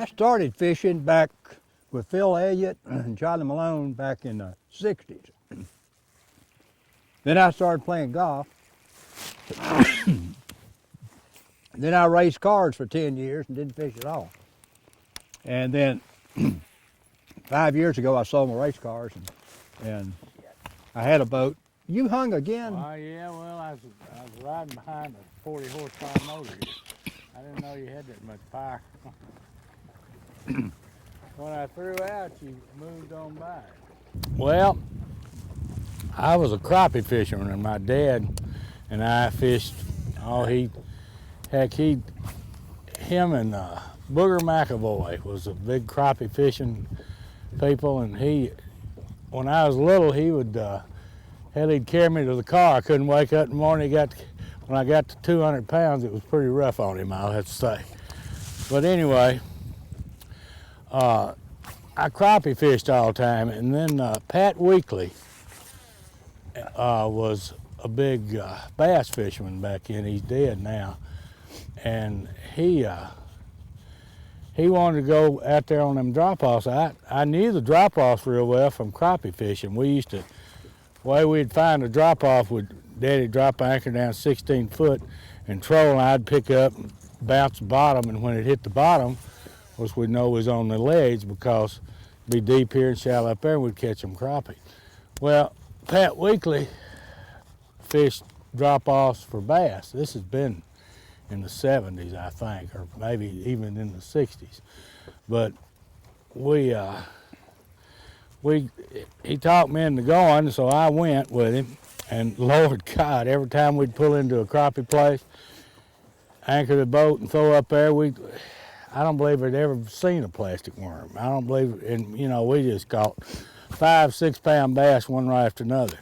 I started fishing back with Phil Elliott and Charlie Malone back in the 60s. Then I started playing golf. Then I raced cars for 10 years and didn't fish at all. And then 5 years ago, I sold my race cars and I had a boat. You hung again? Yeah, well, I was riding behind a 40 horsepower motor here. I didn't know you had that much power. When I threw out, you moved on by. Well, I was a crappie fisherman, and my dad and I fished. Him and Booger McAvoy was a big crappie fishing people, and when I was little, he would, he'd carry me to the car. I couldn't wake up in the morning. When I got to 200 pounds, it was pretty rough on him, I'll have to say. But anyway, I crappie fished all the time, and then Pat Weekly was a big bass fisherman back then. He's dead now, and he wanted to go out there on them drop-offs. I knew the drop-offs real well from crappie fishing. We used to, the way we'd find a drop-off, Daddy'd drop an anchor down 16 foot and troll, and I'd pick up and bounce the bottom, and when it hit the bottom, of course we'd know it was on the ledge because it'd be deep here and shallow up there, and we'd catch them crappie. Well, Pat Weekly fished drop-offs for bass. This has been in the 70s, I think, or maybe even in the 60s. But he talked me into going, so I went with him. And Lord God, every time we'd pull into a crappie place, anchor the boat and throw up there, I don't believe I'd ever seen a plastic worm. I don't believe, and you know, we just caught 5, 6 pound bass one right after another.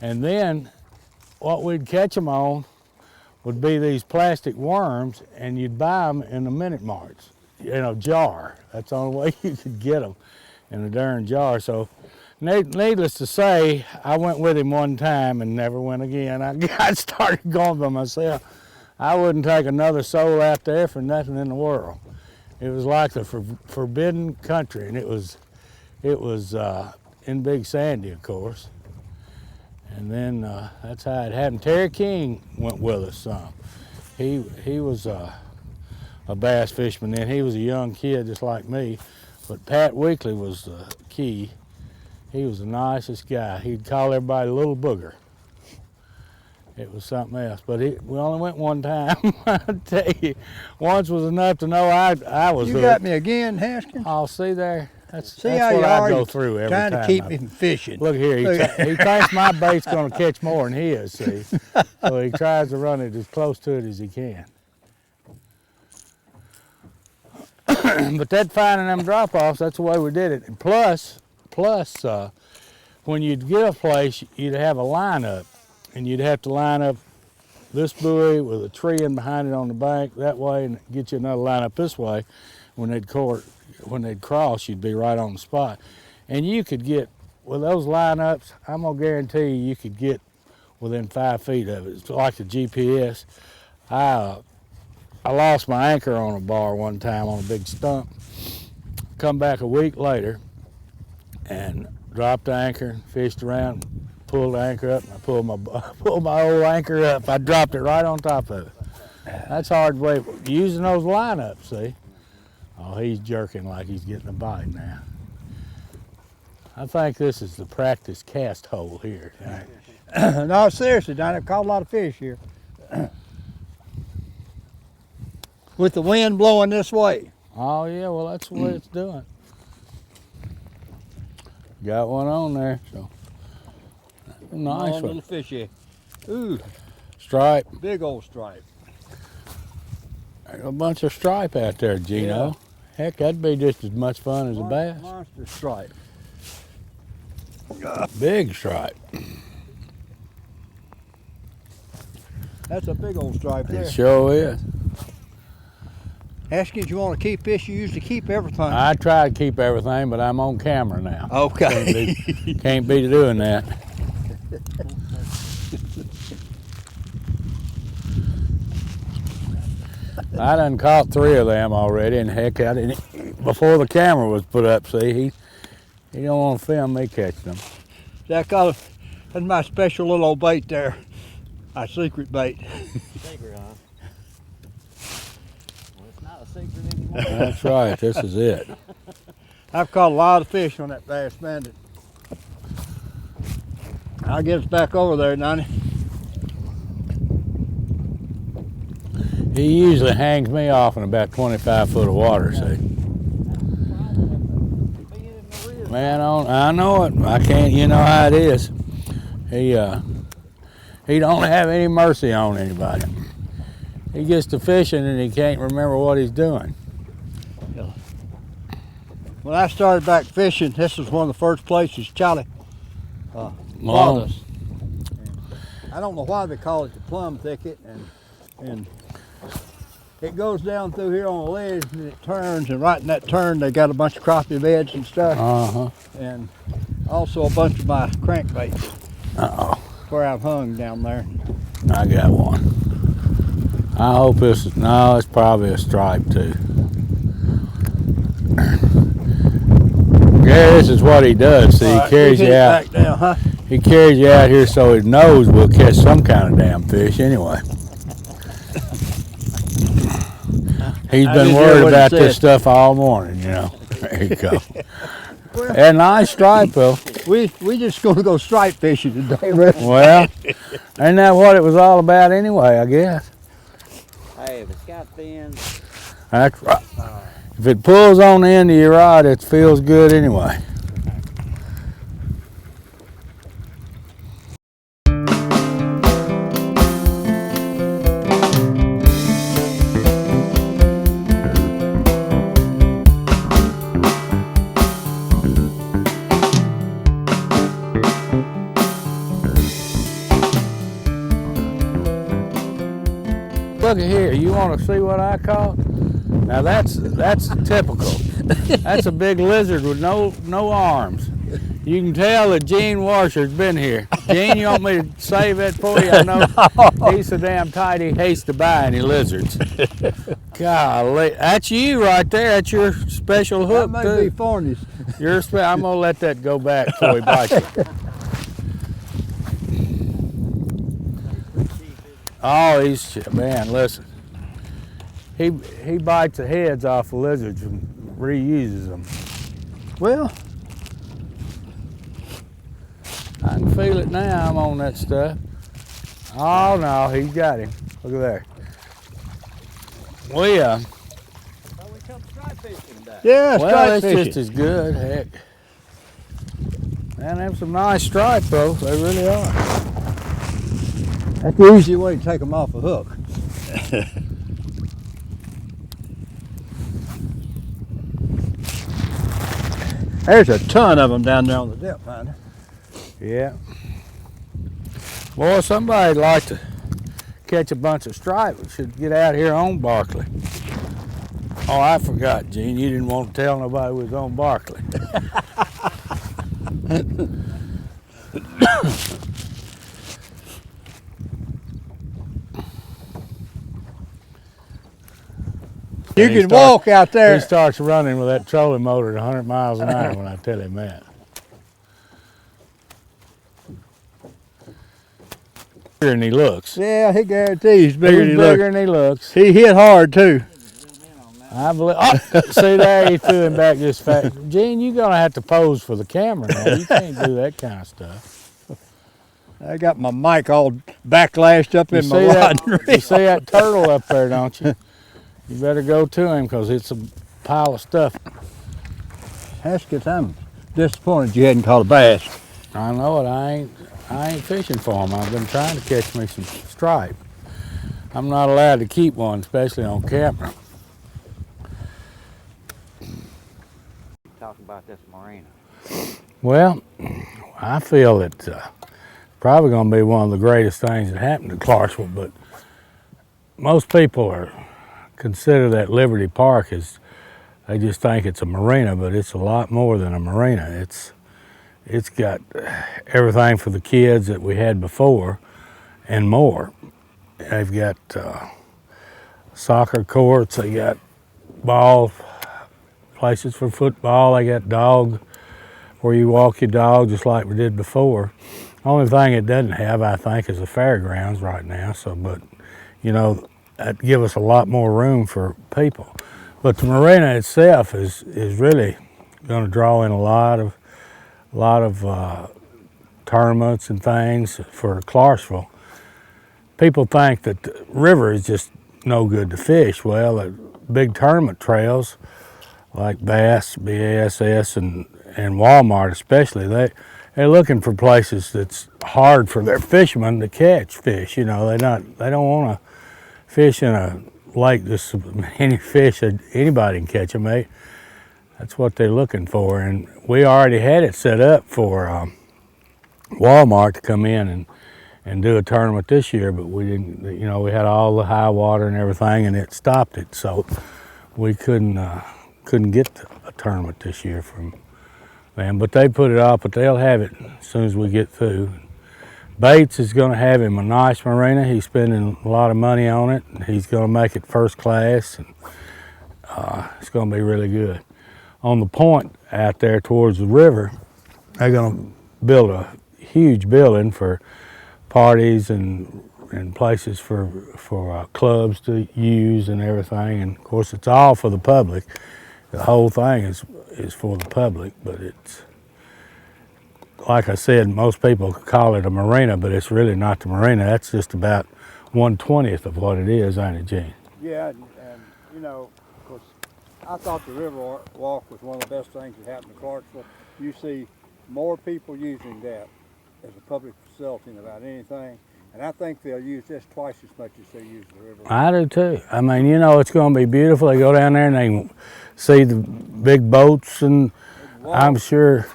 And then what we'd catch them on would be these plastic worms, and you'd buy them in the Minute Marts, in a jar. That's the only way you could get them, in a darn jar. So needless to say, I went with him one time and never went again. I started going by myself. I wouldn't take another soul out there for nothing in the world. It was like the forbidden country, and it was in Big Sandy, of course. And then that's how it happened. Terry King went with us some. He was a bass fisherman then. He was a young kid just like me, but Pat Weekly was the key. He was the nicest guy. He'd call everybody Little Booger. It was something else, but we only went one time. I tell you, once was enough to know I was. You got me again, Haskins? I'll see there. That's how what you I go through every time. Trying to keep me from fishing. Look here, he thinks my bait's going to catch more than his, see? So he tries to run it as close to it as he can. But that finding them drop-offs, that's the way we did it. And plus, when you'd get a place, you'd have a lineup, and you'd have to line up this buoy with a tree in behind it on the bank that way, and get you another lineup this way. When they'd cross, you'd be right on the spot. And you could get, with those lineups, I'm gonna guarantee you could get within 5 feet of it. It's like the GPS. I lost my anchor on a bar one time on a big stump. Come back a week later and dropped the anchor, fished around, pulled the anchor up, and I pulled my old anchor up. I dropped it right on top of it. That's hard way using those lineups, see? Oh, he's jerking like he's getting a bite now. I think this is the practice cast hole here. No, seriously, Donny, I've caught a lot of fish here. With the wind blowing this way. Oh yeah, well that's the way it's doing. Got one on there, so nice one. Little fishy. Ooh. Stripe. Big old stripe. There's a bunch of stripe out there, Gino. Yeah. Heck, that'd be just as much fun as a bass. Monster stripe. Big stripe. That's a big old stripe there. It sure is. Haskins, you want to keep fish? You usually keep everything. I try to keep everything, but I'm on camera now. Okay. Can't be doing that. I done caught 3 of them already, and heck, I didn't before the camera was put up. See, he don't want to film me catching them. That's my special little old bait there. My secret bait. Secret, huh? Well, it's not a secret anymore. That's right. This is it. I've caught a lot of fish on that Bass Bandit. I'll get us back over there, Donny. He usually hangs me off in about 25 foot of water. See. Man, I know it. I can't. You know how it is. He don't have any mercy on anybody. He gets to fishing and he can't remember what he's doing. When I started back fishing, this was one of the first places Charlie brought us. I don't know why they call it the plum thicket, and it goes down through here on a ledge and it turns, and right in that turn they got a bunch of crappie beds and stuff, and also a bunch of my crankbaits. Where I've hung down there. I got one. I hope this is, no, it's probably a stripe too. Yeah, this is what he does. See, he carries you out. Back down, huh? He carries you out here so his nose will catch some kind of damn fish anyway. He's been worried about this stuff all morning, you know. There you go. And nice stripe, though. We just gonna go stripe fishing today, Rick. Well, ain't that what it was all about anyway, I guess. Hey, if it's got fins. That's right. If it pulls on the end of your rod, it feels good anyway. Look at here, you want to see what I caught? Now that's typical. That's a big lizard with no arms. You can tell that GeneWasher's been here. Gene, you want me to save it for you? I know he's so damn tight he hates to buy any lizards. Golly, that's you right there. That's your special hook that too. May be Forney's. I'm gonna let that go back before he bites you. Oh, man, listen. He bites the heads off of lizards and reuses them. Well, I can feel it now. I'm on that stuff. Oh no, he's got him. Look at there. We come stripe fishing today. yeah, Well, stripe it's fishing. just as good. Heck. Man, them some nice stripes, though. They really are. That's the easy way to take them off a hook. There's a ton of them down there on the dip, man. Yeah. Boy, somebody'd like to catch a bunch of stripes. Should get out here on Barkley. Oh, I forgot, Gene. You didn't want to tell nobody we was on Barkley. You can walk out there. He starts running with that trolling motor at 100 miles an hour when I tell him that. Bigger than he looks. Yeah, he guarantees he's bigger than he looks. Bigger than he looks. He hit hard too. I believe. Oh, see there, he threw him back just fast. Gene, you're gonna have to pose for the camera now. You can't do that kind of stuff. I got my mic all backlashed up in my rod and You reel. see that turtle up there, don't you? You better go to him because it's a pile of stuff. Haskins, I'm disappointed you hadn't caught a bass. I know it. I ain't fishing for him. I've been trying to catch me some stripe. I'm not allowed to keep one, especially on camera. Talking about this marina. Well, I feel that probably going to be one of the greatest things that happened to Clarksville, but most people consider that Liberty Park they just think it's a marina, but it's a lot more than a marina. It's got everything for the kids that we had before and more. They've got soccer courts, they got ball places for football. They got dog where you walk your dog just like we did before. Only thing it doesn't have, I think, is the fairgrounds right now. So, but you know, that give us a lot more room for people. But the marina itself is really going to draw in a lot of tournaments and things for Clarksville. People think that the river is just no good to fish. Well, at big tournament trails like Bass, BASS, and Walmart especially, they're looking for places that's hard for their fishermen to catch fish. You know, they don't want to fish in a lake that's any fish that anybody can catch them. That's what they're looking for, and we already had it set up for Walmart to come in and do a tournament this year, but we didn't. You know, we had all the high water and everything, and it stopped it, so we couldn't get a tournament this year from them. But they put it off, but they'll have it as soon as we get through. Bates is going to have him a nice marina. He's spending a lot of money on it. He's going to make it first class, and it's going to be really good. On the point out there towards the river, they're going to build a huge building for parties and places for clubs to use and everything. And of course, it's all for the public. The whole thing is for the public, but it's, like I said, most people call it a marina, but it's really not the marina. That's just about 1/20th of what it is, ain't it, Gene? Yeah, and you know, of course, I thought the river walk was one of the best things that happened to Clarksville. You see more people using that as a public facility than about anything, and I think they'll use this twice as much as they use the river. I do too. I mean, you know, it's going to be beautiful. They go down there and they can see the big boats, and I'm sure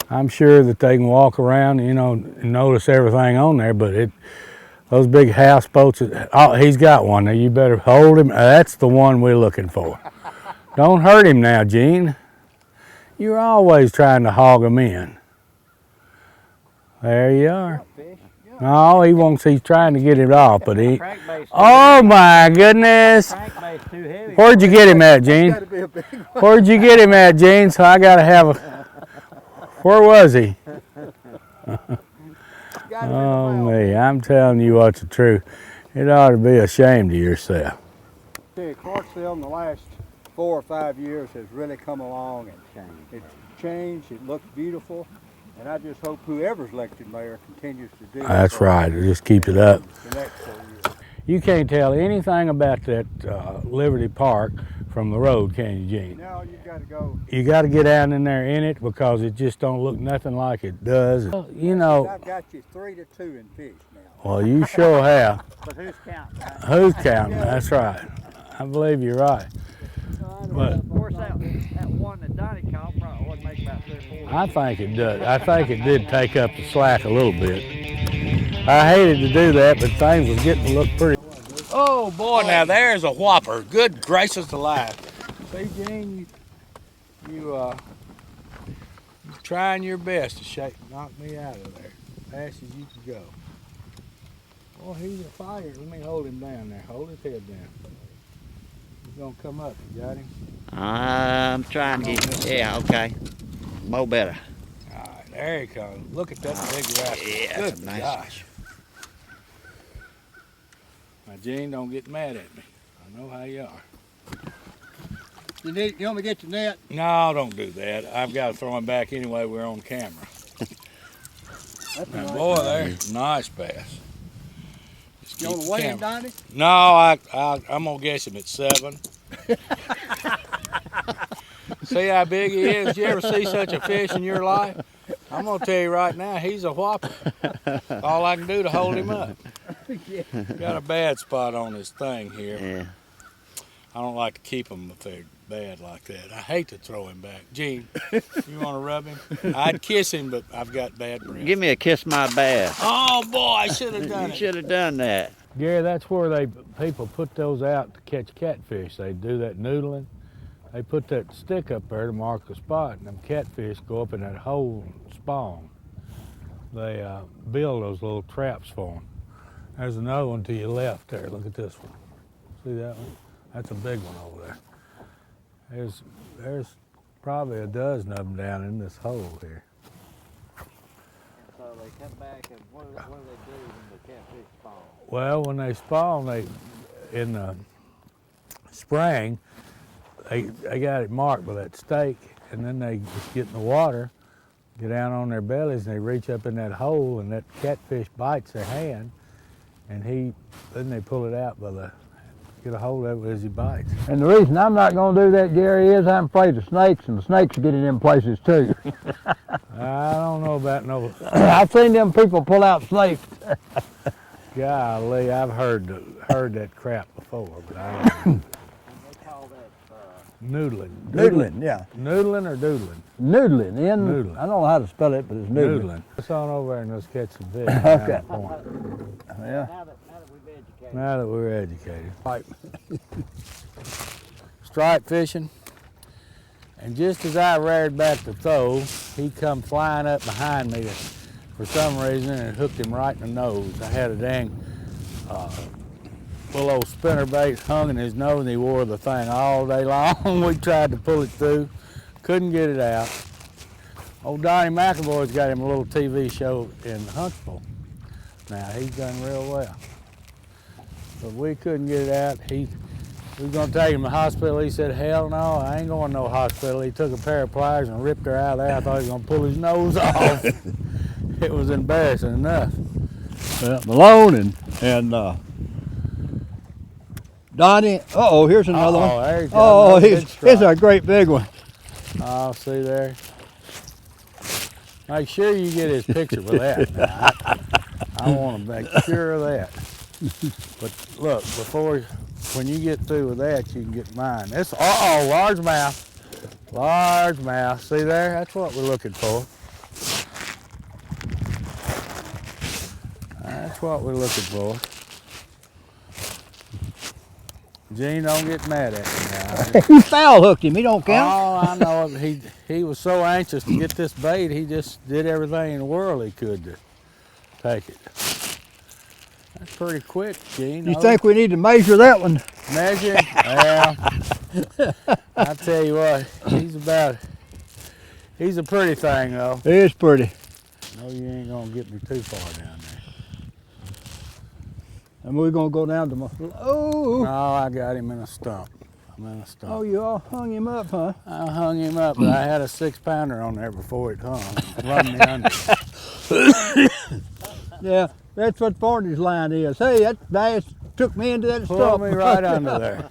that they can walk around, you know, and notice everything on there. But those big houseboats, oh, he's got one. Now you better hold him. That's the one we're looking for. Don't hurt him now, Gene. You're always trying to hog him in. There you are. No, he's trying to get it off, but he. Oh my goodness! Where'd you get him at, Gene? Where'd you get him at, Gene? So I gotta have a. Where was he? Oh me, I'm telling you what's the truth. It ought to be ashamed of yourself. Clarksville in the last 4 or 5 years has really come along and it's changed. It looks beautiful. And I just hope whoever's elected mayor continues to do that. That's right. Just keep it up. The next 4 years. You can't tell anything about that Liberty Park from the road, can you, Gene? No, you got to go. You got to get down in there in it because it just don't look nothing like it does. You know. I've got you 3-2 in fish now. Well, you sure have. But who's counting? Right? Who's counting? That's right. I believe you're right. But of course, that one that Donny caught probably would make about 3 or 4. I think it does. I think it did take up the slack a little bit. I hated to do that, but things was getting to look pretty. Oh boy, now there's a whopper. Good gracious alive. See, Gene, you trying your best to knock me out of there as fast as you can go. Oh, he's a fire. Let me hold him down there. Hold his head down. He's gonna come up. You got him? I'm trying to get. Yeah, okay. Mo better. All right, there he comes. Look at that big rascal. Yeah, Good that's a nice gosh. Now, Gene, don't get mad at me. I know how you are. You want me to get the net? No, don't do that. I've got to throw him back anyway. We're on camera. Now, boy, there's nice bass. You want to weigh him, Donnie? No, I'm going to guess him at 7. See how big he is? Did you ever see such a fish in your life? I'm going to tell you right now, he's a whopper. All I can do to hold him up. Yeah. Got a bad spot on his thing here. Yeah. I don't like to keep them if they're bad like that. I hate to throw him back. Gene, you want to rub him? I'd kiss him, but I've got bad breath. Give me a kiss my bass. Oh, boy, I should have done You it. should have done that. Gary, that's where people put those out to catch catfish. They do that noodling. They put that stick up there to mark the spot, and them catfish go up in that hole and spawn. They build those little traps for them. There's another one to your left there. Look at this one. See that one? That's a big one over there. There's probably a dozen of them down in this hole here. So they come back and what do they do when the catfish spawn? Well, when they spawn, in the spring, they got it marked with that stake, and then they just get in the water, get down on their bellies, and they reach up in that hole, and that catfish bites their hand, and then they pull it out get a hold of it as he bites. And the reason I'm not going to do that, Gary, is I'm afraid of snakes, and the snakes get in them places too. I don't know about no. I've seen them people pull out snakes. Golly, I've heard that crap before, but I don't know. And they call that Noodling. Noodling, yeah. Noodling or doodling? Noodling. Noodling. I don't know how to spell it, but it's noodling. Noodling. Let's on over there and let's catch some fish. Okay. now Yeah. that we've educated. Now that we're educated. Stripe fishing. And just as I reared back to throw, he come flying up behind me for some reason and it hooked him right in the nose. I had a dang little old spinner bait hung in his nose and he wore the thing all day long. We tried to pull it through, couldn't get it out. Old Donnie McAvoy's got him a little TV show in Huntsville. Now he's done real well. But we couldn't get it out. We was gonna take him to the hospital. He said, hell no, I ain't going to no hospital. He took a pair of pliers and ripped her out of there. I thought he was gonna pull his nose off. It was embarrassing enough. Malone and Donnie. Uh-oh, here's another one. There you go. Oh, Another good it's strike. a great big one. Oh, see there. Make sure you get his picture with that. Now, I want to make sure of that. But look, when you get through with that, you can get mine. This, largemouth. Largemouth. See there? That's what we're looking for. That's what we're looking for. Gene, don't get mad at me now. You foul hooked him. He don't count. Oh, I know. He was so anxious to get this bait, he just did everything in the world he could to take it. That's pretty quick, Gene. You think we need to measure that one? Measure? Well, I tell you what, he's a pretty thing though. It is pretty. No, you ain't gonna get me too far down there. And we're gonna go down to No, I got him in a stump. I'm in a stump. Oh, you all hung him up, huh? I hung him up, but I had a 6-pounder on there before it hung. Run me under. Yeah, that's what Forney's line is. Hey, that bass took me into that Pull stump. me right under there.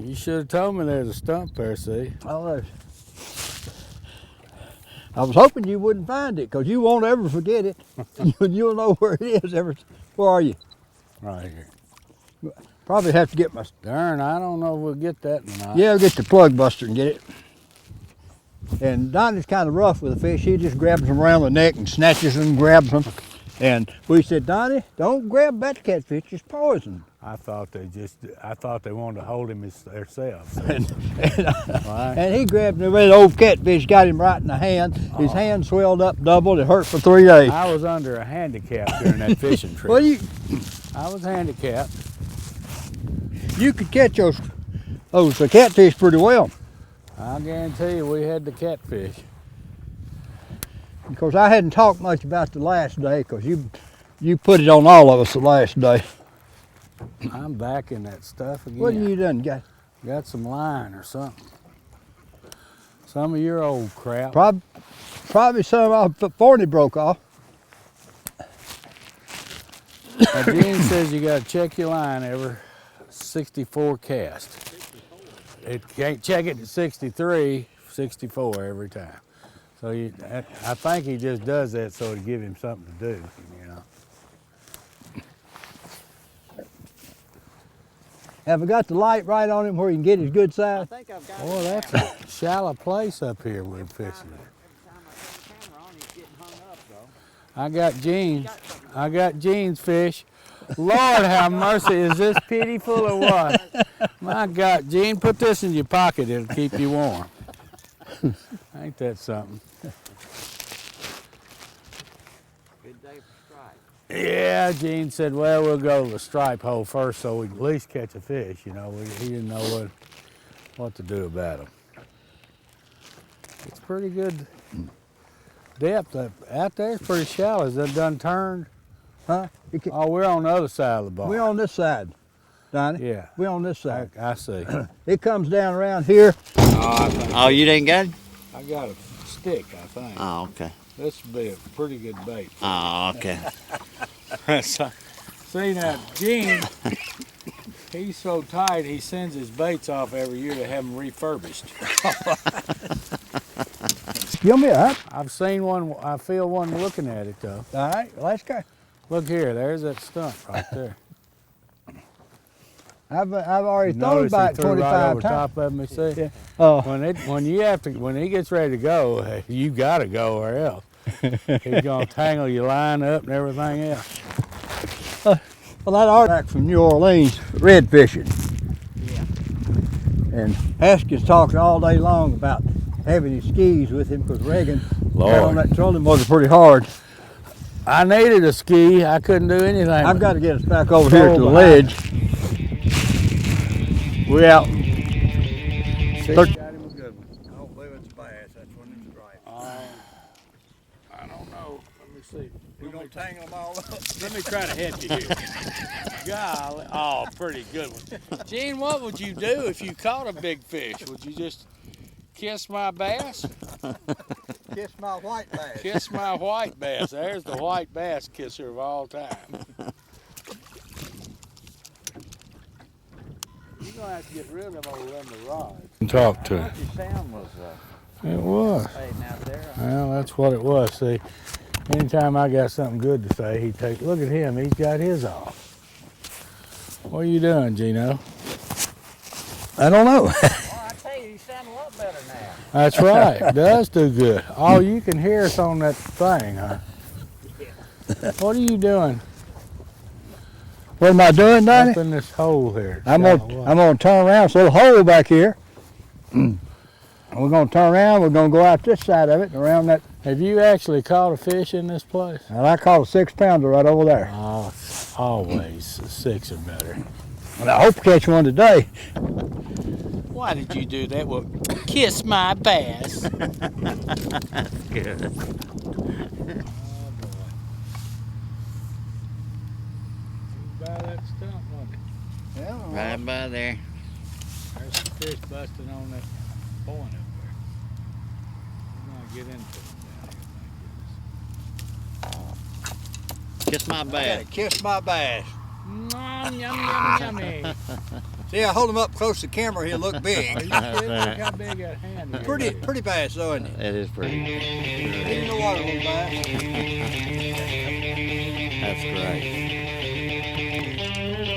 You should have told me there's a stump there, see? Oh, I was hoping you wouldn't find it, because you won't ever forget it. You'll know where it is. Where are you? Right here. Probably have to get my... Darn, I don't know if we'll get that or not. Yeah, I'll get the plug buster and get it. And Donnie's kind of rough with the fish. He just grabs them around the neck and snatches them and grabs them. And we said, Donnie, don't grab that catfish, it's poison. I thought they wanted to hold him themselves. And he grabbed the old catfish, got him right in the hand. His hand swelled up, doubled. It hurt for 3 days. I was under a handicap during that fishing trip. Well, I was handicapped. you could catch those catfish pretty well. I guarantee you we had the catfish. Because I hadn't talked much about the last day, because you put it on all of us the last day. I'm back in that stuff again. What have you done? Got some line or something. Some of your old crap. Probably some of Forney broke off. Now, Gene says you got to check your line every 64 cast. It can't check it at 63, 64 every time. So I think he just does that so to give him something to do, you know. Have I got the light right on him where he can get his good size? I think I've got Boy, that's a shallow place up here we're fishing. Every time I turn the camera on, he's getting hung up though. I got Gene's fish. Lord have mercy, is this pitiful or what? My God, Gene, put this in your pocket, it'll keep you warm. Ain't that something? Good day for strike. Yeah, Gene said, well, we'll go to the stripe hole first so we can at least catch a fish, you know. He didn't know what to do about them. It's pretty good depth. Out there it's pretty shallow. Is that done turned? Huh? Oh, we're on the other side of the bar. We're on this side, Donnie. Yeah. We're on this side. I see. It comes down around here. Oh, you didn't get it? I got a stick, I think. Oh, okay. This would be a pretty good bait. Oh, okay. See now, Gene, he's so tight he sends his baits off every year to have them refurbished. Give me that. I've seen one, I feel one looking at it though. All right, let's go. Look here, there's that stump right there. I've already You thrown notice he about threw right 25 over times. top of me, see? Yeah. Oh, When he gets ready to go, hey, you gotta go or else. He's gonna tangle your line up and everything else. well, that art back from New Orleans, red fishing. Yeah. And Haskins talking all day long about having his skis with him because Reagan got on that trolling motor pretty hard. I needed a ski. I couldn't do anything. I've got to get us back over here to the ledge. We out. See, Got him a good one. I don't believe it's a bass. That's one of the right. I don't know. Let me see. We're going to tangle them all up. Let me try to hit you here. Golly. Oh, pretty good one. Gene, what would you do if you caught a big fish? Would you just kiss my bass? Kiss my white bass. Kiss my white bass. There's the white bass kisser of all time. You're going to have to get rid of old Linda rods. Talk to Your sound was It was. fading out there. Well, that's what it was. See, anytime I got something good to say, he'd take, look at him, he's got his off. What are you doing, Gino? I don't know. Well, I tell you sound a lot better now. That's right, it does do good. Oh, you can hear us on that thing, huh? What are you doing What am I doing, Donnie? up in this hole here? I'm gonna turn around. It's a little hole back here. We're gonna turn around. We're gonna go out this side of it and around that. Have you actually caught a fish in this place? And I caught a 6-pounder right over there. Oh, always 6 or better. And I hope to catch one today. Why did you do that? Well, kiss my bass. Good. By that stump, wasn't it? Yeah. Right by there. There's some fish busting on that point up there. We're gonna get into them down here. Kiss my bass. Kiss my bass. Yum, yum, yum, yummy. See, I hold him up close to the camera. He'll look big. Are you kidding? Look how big that hand is. pretty bass though, isn't it? It is pretty. In the water, little bass. That's great.